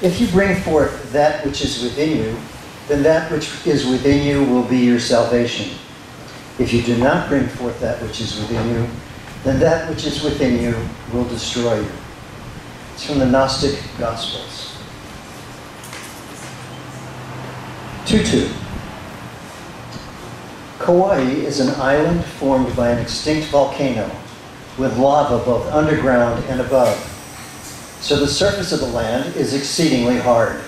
If you bring forth that which is within you, then that which is within you will be your salvation. If you do not bring forth that which is within you, then that which is within you will destroy you. It's from the Gnostic Gospels. Tutu. Kauai is an island formed by an extinct volcano with lava both underground and above. So the surface of the land is exceedingly hard.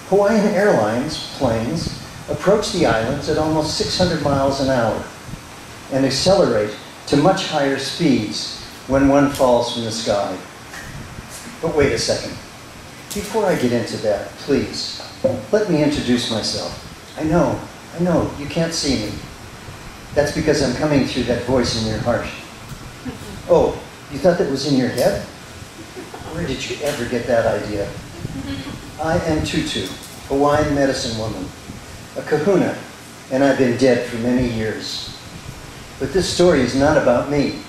Hawaiian Airlines planes approach the islands at almost 600 miles an hour and accelerate to much higher speeds when one falls from the sky. But wait a second. Before I get into that, please, let me introduce myself. I know, you can't see me. That's because I'm coming through that voice in your heart. Oh, you thought that was in your head? Where did you ever get that idea? I am Tutu, Hawaiian medicine woman, a kahuna, and I've been dead for many years. But this story is not about me.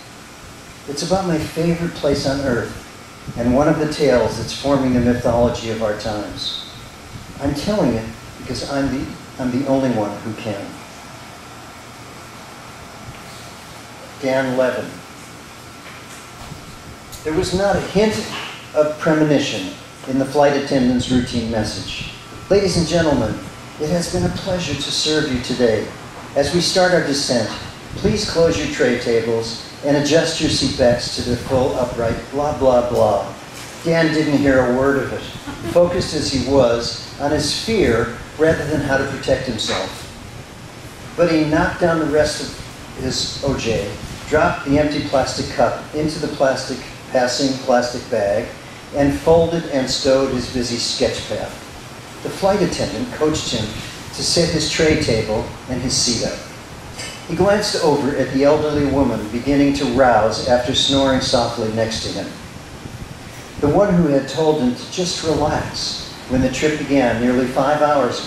It's about my favorite place on earth, and one of the tales that's forming the mythology of our times. I'm telling it because I'm the only one who can. Dan Levin. There was not a hint of premonition in the flight attendant's routine message. Ladies and gentlemen, it has been a pleasure to serve you today. As we start our descent, please close your tray tables and adjust your seatbacks to their full upright, blah, blah, blah. Dan didn't hear a word of it, focused as he was on his fear rather than how to protect himself. But he knocked down the rest of his OJ, dropped the empty plastic cup into the passing plastic bag, and folded and stowed his busy sketch pad. The flight attendant coached him to set his tray table and his seat up. He glanced over at the elderly woman beginning to rouse after snoring softly next to him. The one who had told him to just relax when the trip began nearly 5 hours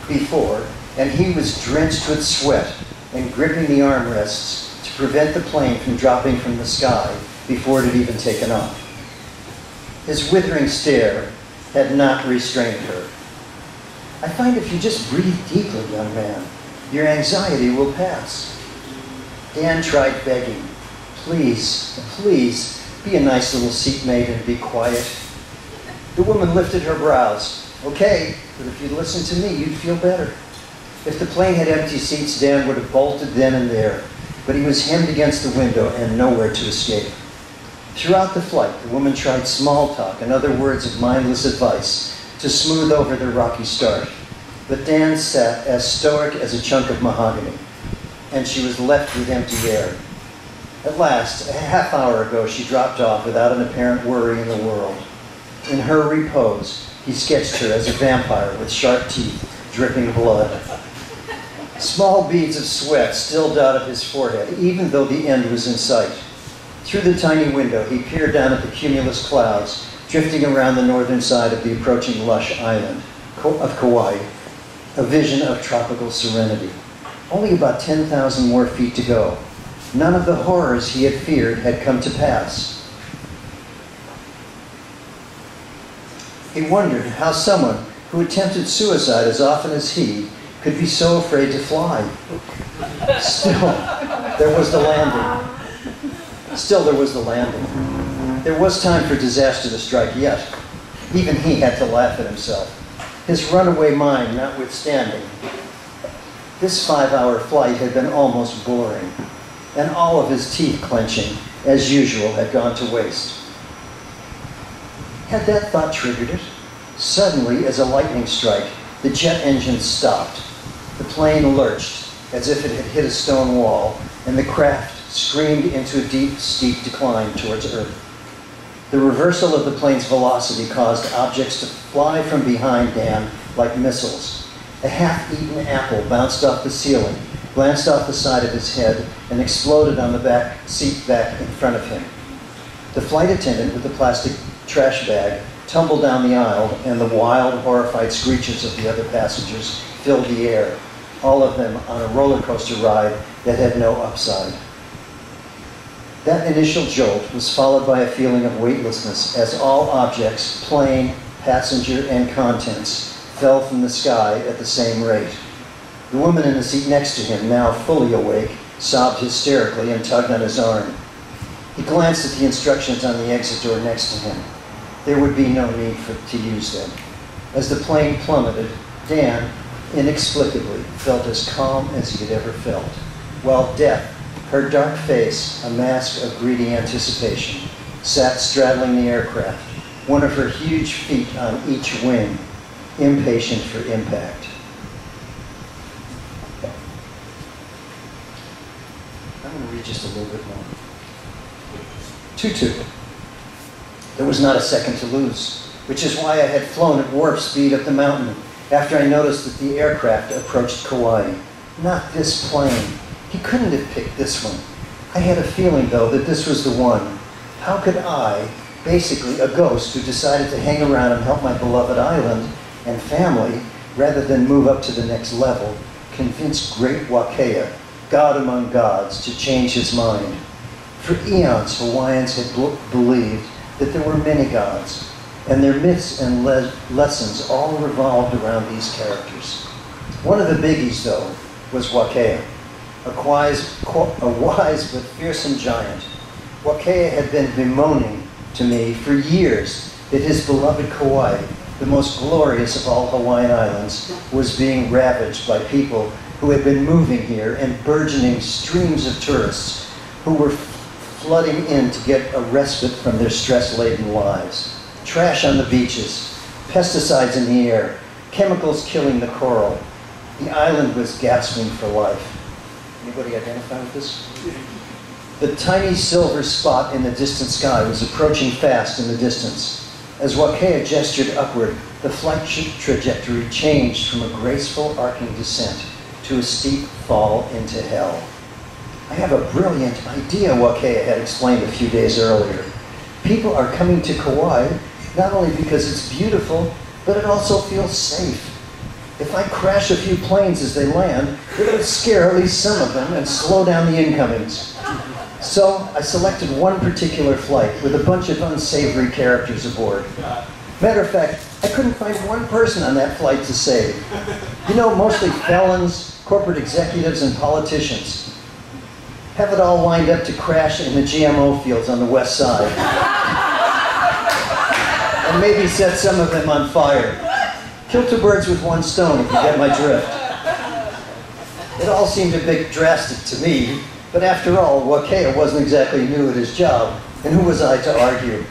before, and he was drenched with sweat and gripping the armrests to prevent the plane from dropping from the sky before it had even taken off. His withering stare had not restrained her. I find if you just breathe deeply, young man, your anxiety will pass. Dan tried begging. Please, please, be a nice little seatmate and be quiet. The woman lifted her brows. Okay, but if you'd listen to me, you'd feel better. If the plane had empty seats, Dan would have bolted then and there, but he was hemmed against the window and nowhere to escape. Throughout the flight, the woman tried small talk and other words of mindless advice to smooth over their rocky start. But Dan sat as stoic as a chunk of mahogany, and she was left with empty air. At last, a half hour ago, she dropped off without an apparent worry in the world. In her repose, he sketched her as a vampire with sharp teeth, dripping blood. Small beads of sweat still dotted his forehead, even though the end was in sight. Through the tiny window, he peered down at the cumulus clouds drifting around the northern side of the approaching lush island of Kauai, a vision of tropical serenity. Only about 10,000 more feet to go. None of the horrors he had feared had come to pass. He wondered how someone who attempted suicide as often as he could be so afraid to fly. Still, there was the landing. There was time for disaster to strike yet. Even he had to laugh at himself, his runaway mind notwithstanding. This 5-hour flight had been almost boring, and all of his teeth clenching, as usual, had gone to waste. Had that thought triggered it? Suddenly, as a lightning strike, the jet engine stopped. The plane lurched as if it had hit a stone wall, and the craft screamed into a deep, steep decline towards Earth. The reversal of the plane's velocity caused objects to fly from behind Dan like missiles. A half-eaten apple bounced off the ceiling, glanced off the side of his head, and exploded on the back seat back in front of him. The flight attendant with the plastic trash bag tumbled down the aisle, and the wild, horrified screeches of the other passengers filled the air, all of them on a roller coaster ride that had no upside. That initial jolt was followed by a feeling of weightlessness as all objects, plane, passenger, and contents fell from the sky at the same rate. The woman in the seat next to him, now fully awake, sobbed hysterically and tugged on his arm. He glanced at the instructions on the exit door next to him. There would be no need to use them. As the plane plummeted, Dan, inexplicably, felt as calm as he had ever felt, while death, her dark face, a mask of greedy anticipation, sat straddling the aircraft, one of her huge feet on each wing, impatient for impact. I'm going to read just a little bit more. Tutu. There was not a second to lose, which is why I had flown at warp speed up the mountain after I noticed that the aircraft approached Kauai. Not this plane. He couldn't have picked this one. I had a feeling, though, that this was the one. How could I, basically a ghost who decided to hang around and help my beloved island and family, rather than move up to the next level, convince great Wakea, God among gods, to change his mind? For eons, Hawaiians had believed that there were many gods, and their myths and lessons all revolved around these characters. One of the biggies, though, was Wakea, a wise but fearsome giant. Wakea had been bemoaning to me for years that his beloved Kauai, the most glorious of all Hawaiian islands, was being ravaged by people who had been moving here and burgeoning streams of tourists who were flooding in to get a respite from their stress-laden lives. Trash on the beaches, pesticides in the air, chemicals killing the coral. The island was gasping for life. Anybody identify with this? The tiny silver spot in the distant sky was approaching fast in the distance. As Wakea gestured upward, the flight trajectory changed from a graceful arcing descent to a steep fall into hell. I have a brilliant idea, Wakea had explained a few days earlier. People are coming to Kauai not only because it's beautiful, but it also feels safe. If I crash a few planes as they land, it would scare at least some of them and slow down the incomings. So I selected one particular flight with a bunch of unsavory characters aboard. Matter of fact, I couldn't find one person on that flight to save. You know, mostly felons, corporate executives, and politicians. Have it all lined up to crash in the GMO fields on the west side. And maybe set some of them on fire. Kill two birds with one stone, if you get my drift. It all seemed a bit drastic to me, but after all, Wakea wasn't exactly new at his job, and who was I to argue?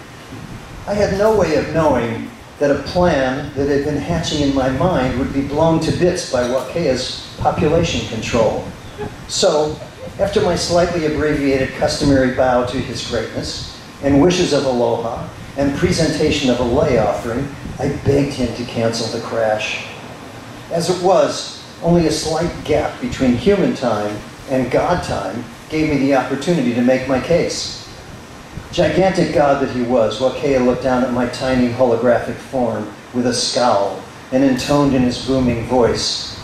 I had no way of knowing that a plan that had been hatching in my mind would be blown to bits by Wakea's population control. So, after my slightly abbreviated customary bow to his greatness, and wishes of aloha, and presentation of a lei offering, I begged him to cancel the crash. As it was, only a slight gap between human time and God time gave me the opportunity to make my case. Gigantic God that he was, Wakea looked down at my tiny holographic form with a scowl and intoned in his booming voice,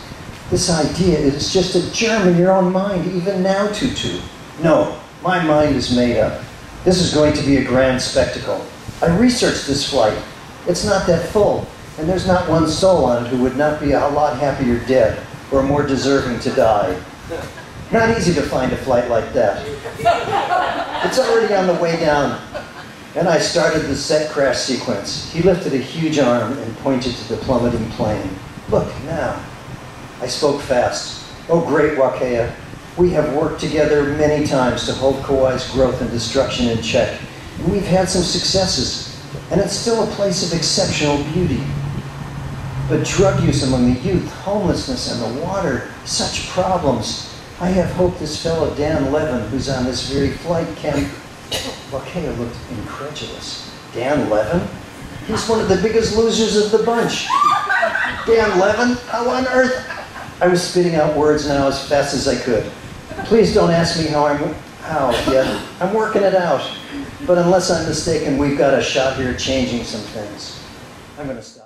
"This idea is just a germ in your own mind, even now, Tutu. No, my mind is made up. This is going to be a grand spectacle. I researched this flight. It's not that full, and there's not one soul on it who would not be a lot happier dead or more deserving to die. Not easy to find a flight like that. It's already on the way down." And I started the set crash sequence. He lifted a huge arm and pointed to the plummeting plane. "Look now." I spoke fast. "Oh, great Wakea. We have worked together many times to hold Kauai's growth and destruction in check. And we've had some successes, and it's still a place of exceptional beauty. But drug use among the youth, homelessness, and the water, such problems. I have hope this fellow Dan Levin, who's on this very flight, can..." Wakea looked incredulous. "Dan Levin? He's one of the biggest losers of the bunch." "Dan Levin? How on earth?" I was spitting out words now as fast as I could. "Please don't ask me how yet. I'm working it out. But unless I'm mistaken, we've got a shot here changing some things." I'm going to stop.